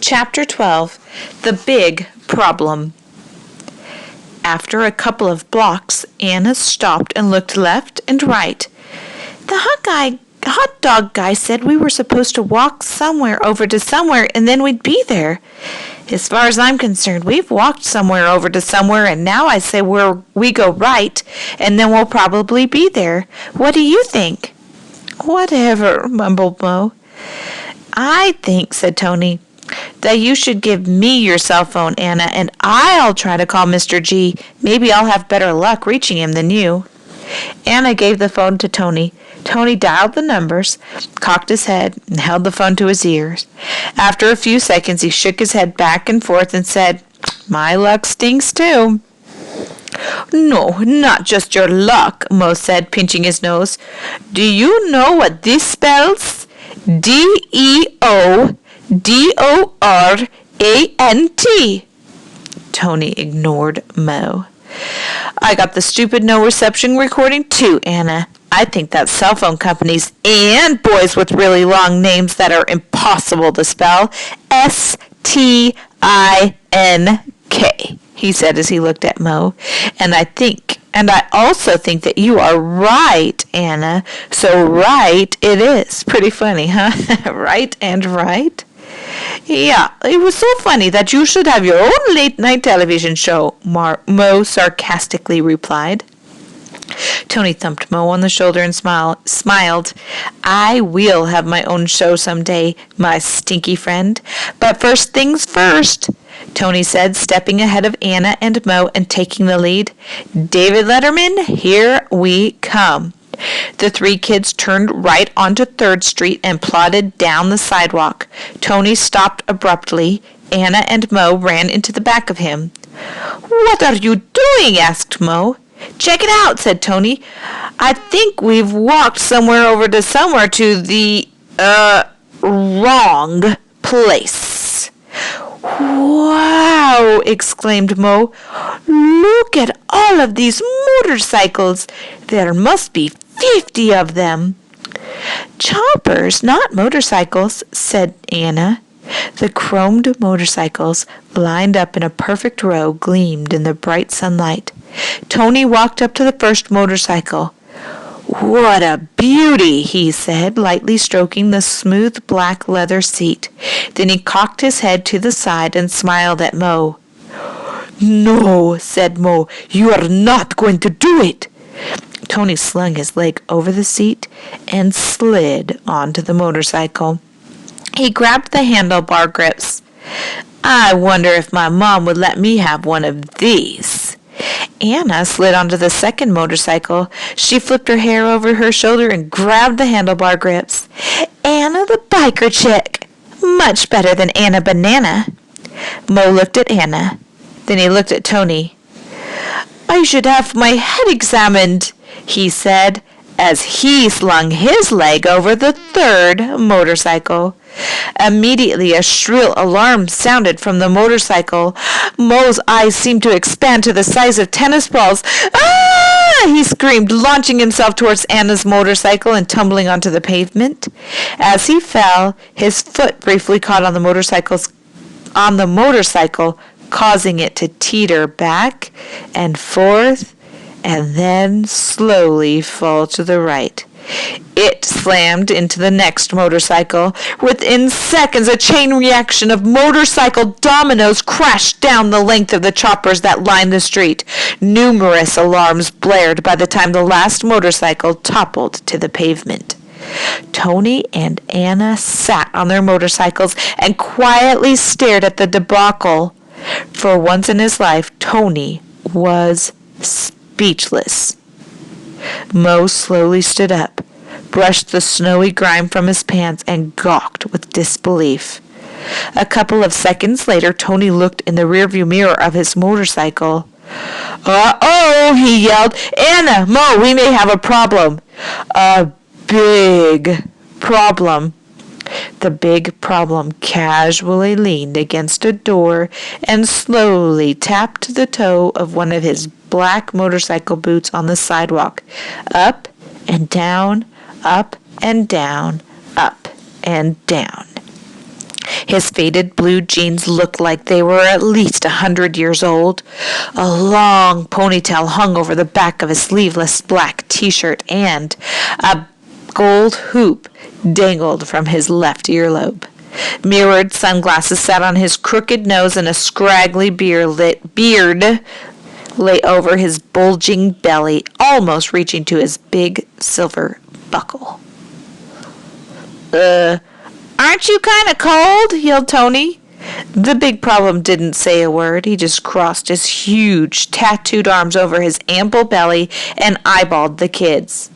Chapter 12. The Big Problem. After a couple of blocks, Anna stopped and looked left and right. The hot dog guy said we were supposed to walk somewhere over to somewhere and then we'd be there. As far as I'm concerned, we've walked somewhere over to somewhere and now I say we go right and then we'll probably be there. What do you think? Whatever, mumbled Mo. I think, said Tony, that you should give me your cell phone, Anna, and I'll try to call Mr. G. Maybe I'll have better luck reaching him than you. Anna gave the phone to Tony. Tony dialed the numbers, cocked his head, and held the phone to his ears. After a few seconds, he shook his head back and forth and said, "My luck stinks too." "No, not just your luck," Mo said, pinching his nose. "Do you know what this spells? DEODORANT. Tony ignored Mo. "I got the stupid no reception recording too, Anna. I think that cell phone companies and boys with really long names that are impossible to spell. STINK, he said as he looked at Mo. And I also think that you are right, Anna. So right it is. Pretty funny, huh? Right and right? Yeah, it was so funny that you should have your own late-night television show, Mo sarcastically replied. Tony thumped Mo on the shoulder and smiled. "I will have my own show someday, my stinky friend. But first things first," Tony said, stepping ahead of Anna and Mo and taking the lead. "David Letterman, here we come." The three kids turned right onto 3rd Street and plodded down the sidewalk. Tony stopped abruptly. Anna and Mo ran into the back of him. "What are you doing?" asked Mo. "Check it out," said Tony. "I think we've walked somewhere over to somewhere to the, wrong place." "Wow!" exclaimed Mo. "Look at all of these motorcycles. There must be 50 of them." "Choppers, not motorcycles," said Anna. The chromed motorcycles, lined up in a perfect row, gleamed in the bright sunlight. Tony walked up to the first motorcycle. "What a beauty," he said, lightly stroking the smooth black leather seat. Then he cocked his head to the side and smiled at Mo. "No," said Mo, "you are not going to do it." Tony slung his leg over the seat and slid onto the motorcycle. He grabbed the handlebar grips. "I wonder if my mom would let me have one of these." Anna slid onto the second motorcycle. She flipped her hair over her shoulder and grabbed the handlebar grips. "Anna the biker chick. Much better than Anna Banana." Mo looked at Anna. Then he looked at Tony. "I should have my head examined," he said, as he slung his leg over the 3rd motorcycle. Immediately a shrill alarm sounded from the motorcycle. Mo's eyes seemed to expand to the size of tennis balls. "Ah!" he screamed, launching himself towards Anna's motorcycle and tumbling onto the pavement. As he fell, his foot briefly caught on the motorcycle, causing it to teeter back and forth and then slowly fall to the right. It slammed into the next motorcycle. Within seconds, a chain reaction of motorcycle dominoes crashed down the length of the choppers that lined the street. Numerous alarms blared by the time the last motorcycle toppled to the pavement. Tony and Anna sat on their motorcycles and quietly stared at the debacle. For once in his life, Tony was speechless. Mo slowly stood up, brushed the snowy grime from his pants, and gawked with disbelief. A couple of seconds later, Tony looked in the rearview mirror of his motorcycle. "Uh-oh!" he yelled. "Anna, Mo, we may have a problem." "A big problem." The big problem casually leaned against a door and slowly tapped the toe of one of his black motorcycle boots on the sidewalk. Up and down, up and down, up and down. His faded blue jeans looked like they were at least 100 years old. A long ponytail hung over the back of his sleeveless black t-shirt, and a gold hoop dangled from his left earlobe. Mirrored sunglasses sat on his crooked nose, and a scraggly beard lay over his bulging belly, almost reaching to his big silver buckle. Aren't you kind of cold?" yelled Tony. The big problem didn't say a word. He just crossed his huge, tattooed arms over his ample belly and eyeballed the kids.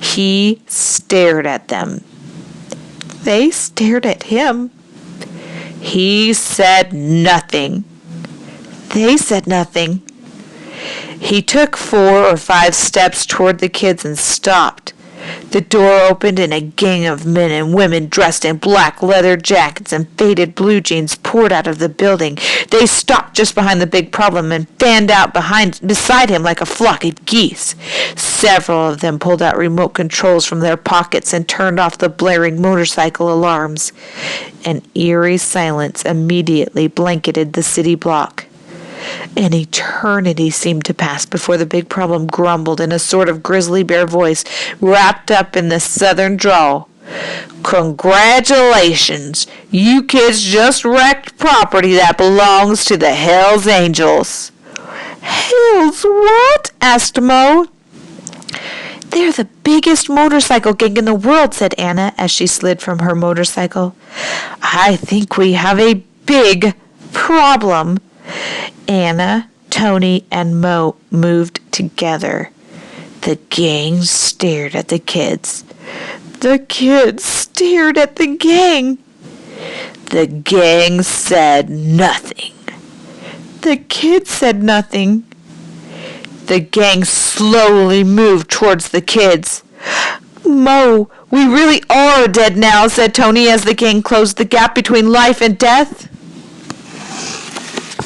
He stared at them. They stared at him. He said nothing. They said nothing. He took 4 or 5 steps toward the kids and stopped. The door opened and a gang of men and women dressed in black leather jackets and faded blue jeans poured out of the building. They stopped just behind the big problem and fanned out beside him like a flock of geese. Several of them pulled out remote controls from their pockets and turned off the blaring motorcycle alarms. An eerie silence immediately blanketed the city block. An eternity seemed to pass before the big problem grumbled in a sort of grizzly bear voice wrapped up in the southern drawl. "Congratulations! You kids just wrecked property that belongs to the Hells Angels." "Hells what?" asked Mo. "They're the biggest motorcycle gang in the world," said Anna as she slid from her motorcycle. "I think we have a big problem." Anna, Tony, and Mo moved together. The gang stared at the kids. The kids stared at the gang. The gang said nothing. The kids said nothing. The gang slowly moved towards the kids. "Mo, we really are dead now," said Tony as the gang closed the gap between life and death.